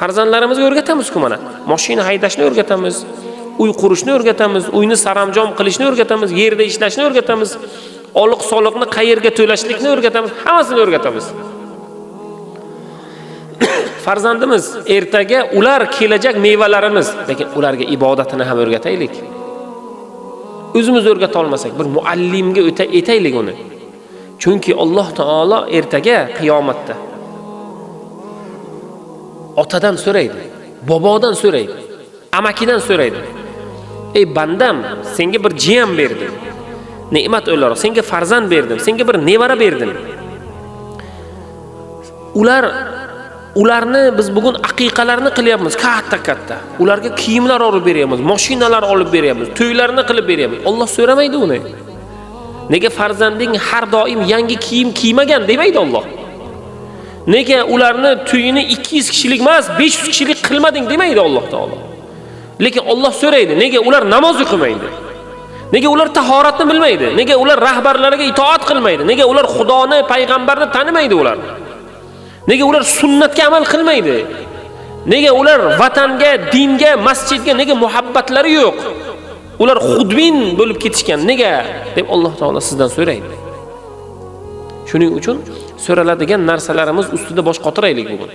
Farzandlarimizga o'rgatamiz-ku mana. Mashina haydashni o'rgatamiz, uy qurishni o'rgatamiz, uyni saramjom qilishni o'rgatamiz, yerda ishlashni o'rgatamiz, soliqni qayerga to'lashlikni o'rgatamiz, hammasini o'rgatamiz. Farzandimiz ertaga ular kelajak mevalarimiz, lekin ularga ibodatini ham o'rgataylik. O'zimiz o'rgata olmasak, bir muallimga aytaylik uni. Chunki Alloh taolo ertaga qiyomatda otadan so'raydi, bobodan so'raydi, amakidan so'raydi. Ey bandam, senga bir jiyan berdim. Ne'mat o'laroq senga farzand berdim, senga bir nevara berdim. Ularni biz bugun aqiqalarni qilyapmiz, katta. Ularga kiyimlar olib beryapmiz, mashinalar olib beryapmiz, to'ylarni qilib beryapmiz. Alloh so'ramaydi uni. Nega farzanding har doim yangi kiyim kiymagan demaydi Alloh. Nega ularni to'yini 200 kishilik emas, 500 kishilik qilmading demaydi Alloh taolo. Lekin Alloh so'raydi, nega ular namoz o'qimaydi? Nega ular tahoratni bilmaydi? Nega ular rahbarlariga itoat qilmaydi? Nega ular Xudoni, payg'ambarni tanimaydi ular? Nega ular sunnatga amal qilmaydi? Nega ular vatanga, dinga, masjidga nega muhabbatlari yo'q? Ular xudbin bo'lib ketishgan. Nega? deb Alloh taolo sizdan so'raydi. Shuning uchun so'raladigan narsalarimiz ustida bosh qotiraylik bugun.